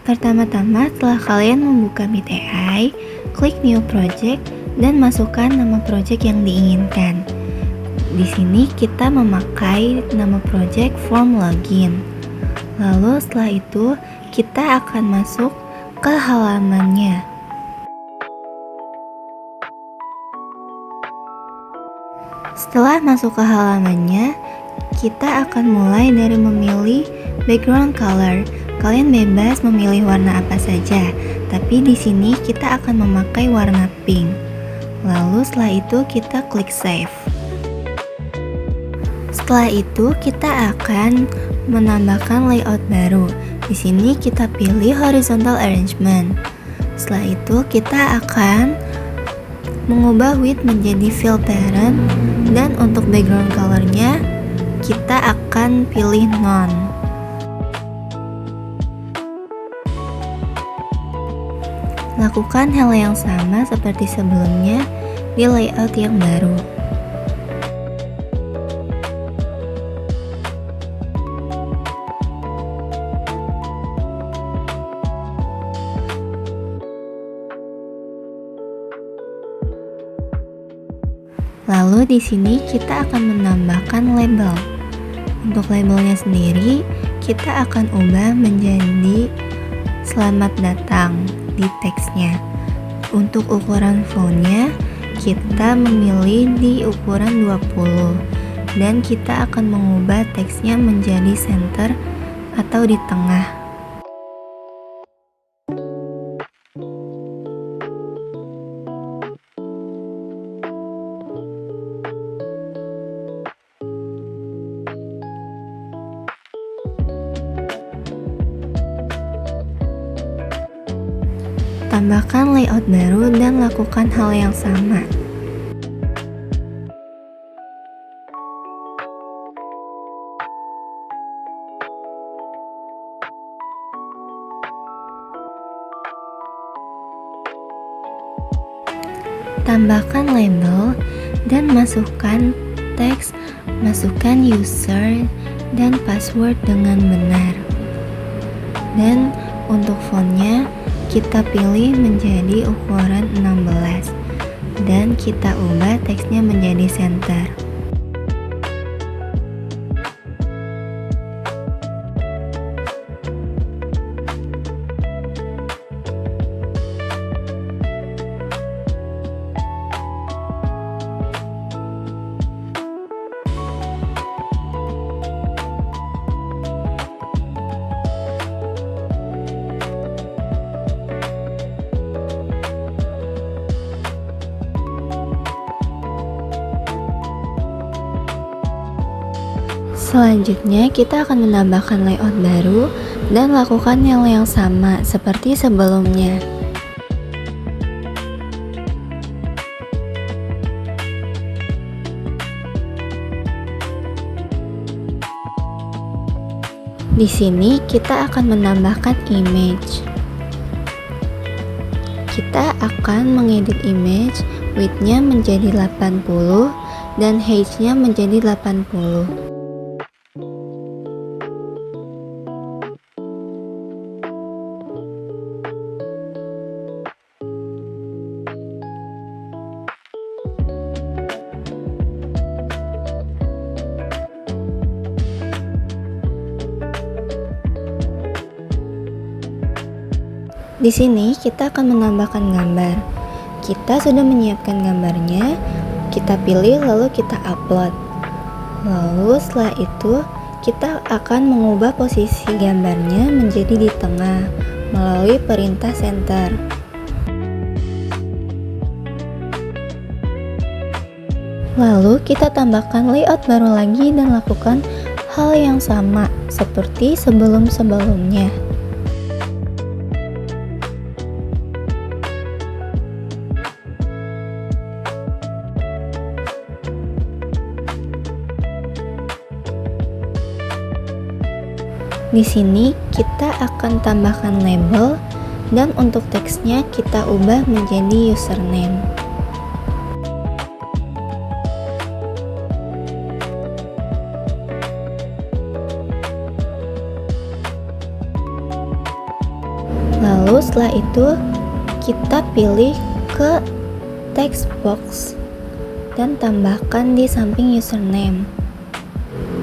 Pertama-tama, setelah kalian membuka Meet AI, klik New Project dan masukkan nama project yang diinginkan. Di sini kita memakai nama project form login. Lalu setelah itu, kita akan masuk ke halamannya. Setelah masuk ke halamannya, kita akan mulai dari memilih background color. Kalian bebas memilih warna apa saja, tapi di sini kita akan memakai warna pink. Lalu setelah itu kita klik save. Setelah itu kita akan menambahkan layout baru. Di sini kita pilih horizontal arrangement. Setelah itu kita akan mengubah width menjadi fill parent, dan untuk background colornya kita akan pilih none. Lakukan hal yang sama seperti sebelumnya di layout yang baru. Lalu di sini kita akan menambahkan label. Untuk labelnya sendiri, kita akan ubah menjadi selamat datang di teksnya. Untuk ukuran fontnya, kita memilih di ukuran 20 dan kita akan mengubah teksnya menjadi center atau di tengah. Tambahkan layout baru dan lakukan hal yang sama. Tambahkan label dan masukkan teks, masukkan user dan password dengan benar. Dan untuk fontnya kita pilih menjadi ukuran 16 dan kita ubah teksnya menjadi center. Selanjutnya kita akan menambahkan layout baru dan lakukan hal yang sama seperti sebelumnya. Di sini kita akan menambahkan image. Kita akan mengedit image, width-nya menjadi 80 dan height-nya menjadi 80. Di sini kita akan menambahkan gambar. Kita sudah menyiapkan gambarnya, kita pilih lalu kita upload. Lalu setelah itu kita akan mengubah posisi gambarnya menjadi di tengah melalui perintah center. Lalu kita tambahkan layout baru lagi dan lakukan hal yang sama seperti sebelum-sebelumnya. Di sini kita akan tambahkan label dan untuk teksnya kita ubah menjadi username. setelah itu kita pilih ke text box dan tambahkan di samping username.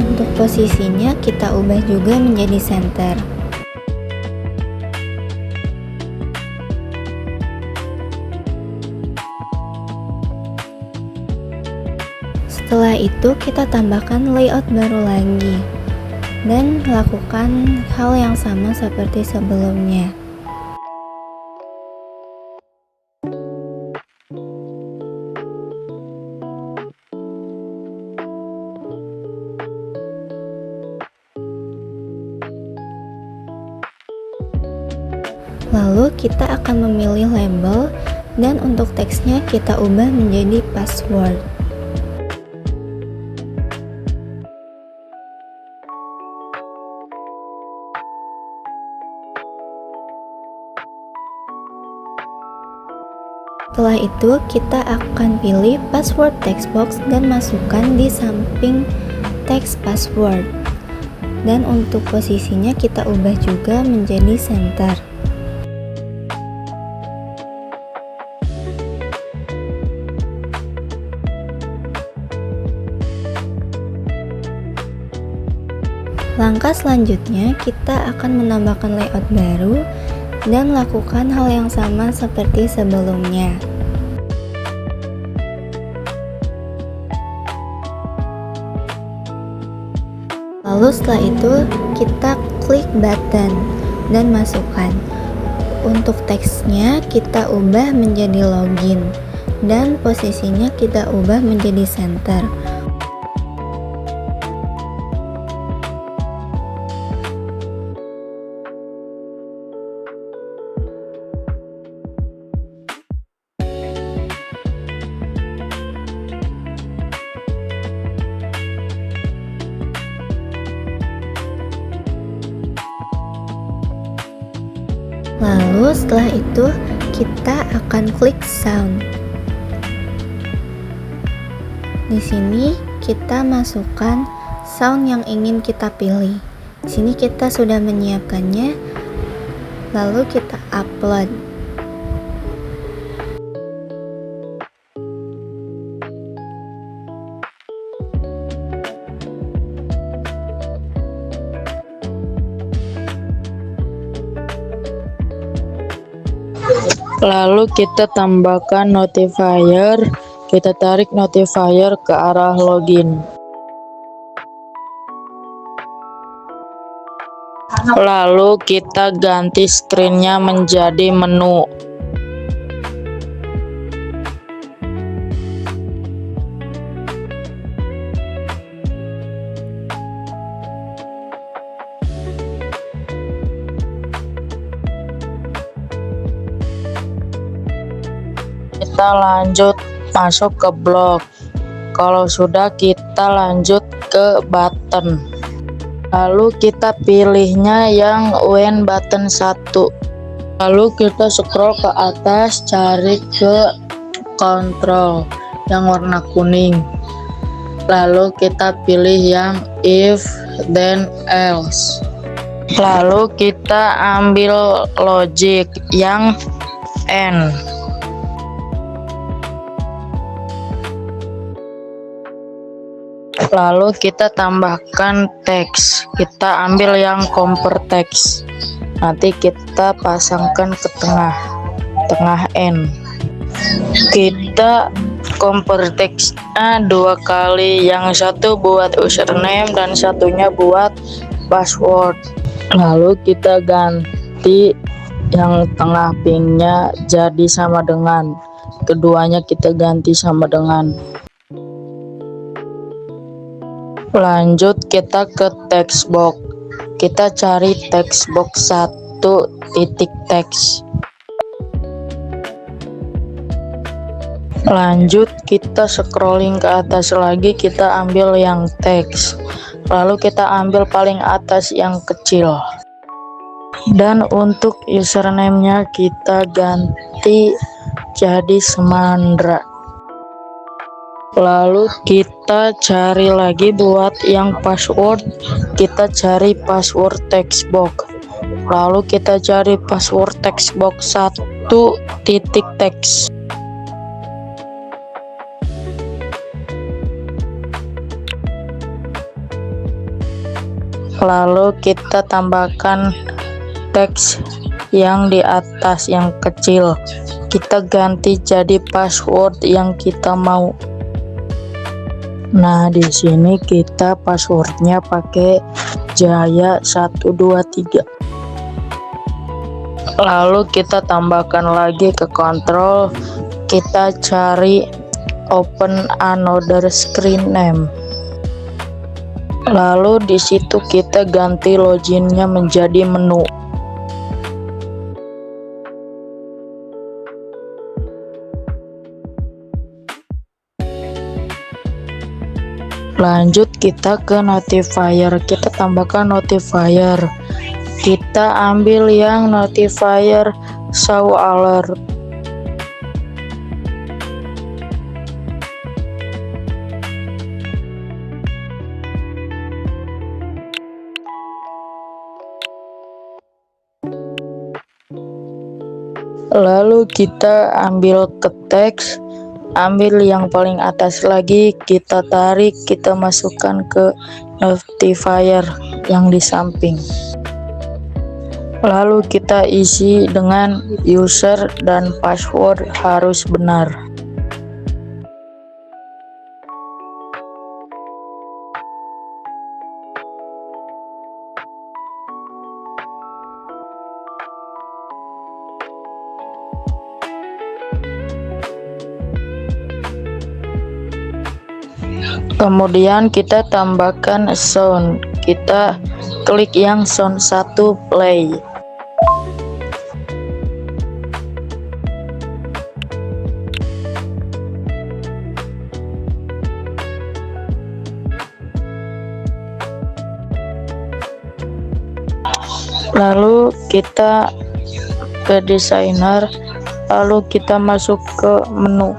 Untuk posisinya kita ubah juga menjadi center. Setelah itu kita tambahkan layout baru lagi dan lakukan hal yang sama seperti sebelumnya. Lalu kita akan memilih label dan untuk teksnya kita ubah menjadi password. Setelah itu kita akan pilih password text box dan masukkan di samping teks password. Dan untuk posisinya kita ubah juga menjadi center. Langkah selanjutnya kita akan menambahkan layout baru dan lakukan hal yang sama seperti sebelumnya. Lalu setelah itu kita klik button dan masukkan. Untuk teksnya kita ubah menjadi login dan posisinya kita ubah menjadi center. Lalu setelah itu kita akan klik sound. Di sini kita masukkan sound yang ingin kita pilih. Di sini kita sudah menyiapkannya. Lalu kita upload. Lalu kita tambahkan notifier, kita tarik notifier ke arah login. Lalu kita ganti screen-nya menjadi menu. Kita lanjut masuk ke blog. Kalau sudah kita lanjut ke button. Lalu kita pilihnya yang when button 1. Lalu kita scroll ke atas cari ke control yang warna kuning. Lalu kita pilih yang if then else. Lalu kita ambil logic yang and. Lalu kita tambahkan teks, kita ambil yang compare text, nanti kita pasangkan ke tengah N. Kita compare text-nya 2 kali, yang satu buat username dan satunya buat password. Lalu kita ganti yang tengah pingnya jadi sama dengan, keduanya kita ganti sama dengan. Lanjut kita ke text box. Kita cari text box 1 titik teks. Lanjut kita scrolling ke atas lagi, kita ambil yang teks. Lalu kita ambil paling atas yang kecil. Dan untuk username-nya kita ganti jadi Semandra. Lalu kita cari lagi buat yang password, kita cari password text box. Lalu kita cari password text box 1.txt. Lalu kita tambahkan teks yang di atas yang kecil. Kita ganti jadi password yang kita mau. Nah, di sini kita passwordnya pakai Jaya 123. Lalu kita tambahkan lagi ke kontrol, kita cari open another screen name. Lalu di situ kita ganti loginnya menjadi menu. Lanjut kita ke notifier, kita tambahkan notifier. Kita ambil yang notifier show alert. Lalu kita ambil ke teks, ambil yang paling atas lagi, kita tarik, kita masukkan ke notifier yang di samping. Lalu kita isi dengan user dan password harus benar. Kemudian kita tambahkan sound, kita klik yang sound 1 play. Lalu kita ke desainer, lalu kita masuk ke menu.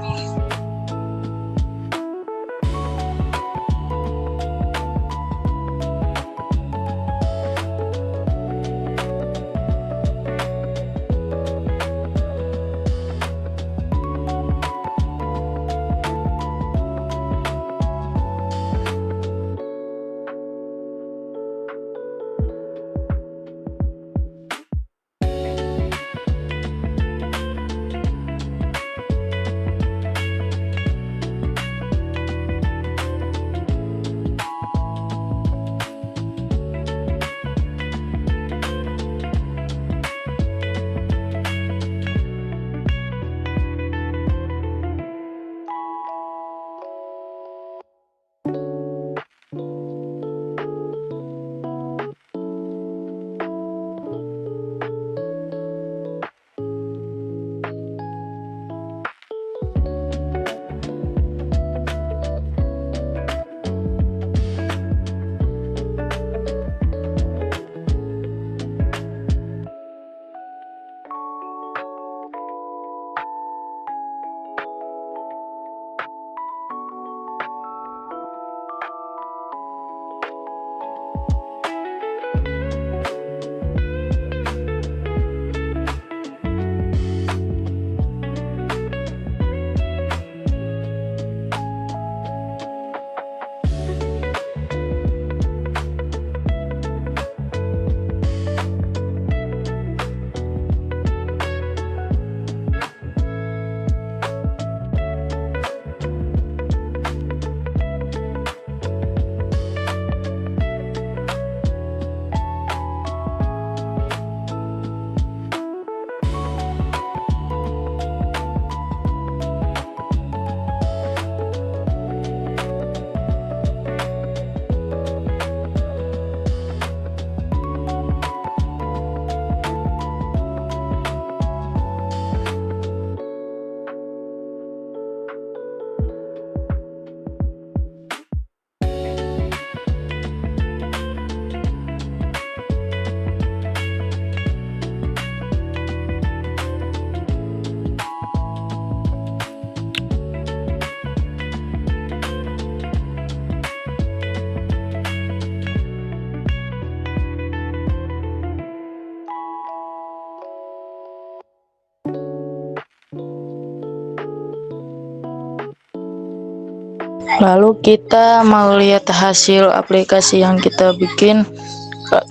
Lalu kita mau lihat hasil aplikasi yang kita bikin,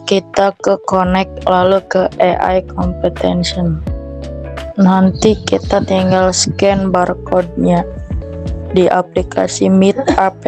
kita ke connect lalu ke AI Comprehension. Nanti kita tinggal scan barcode-nya di aplikasi Meet app.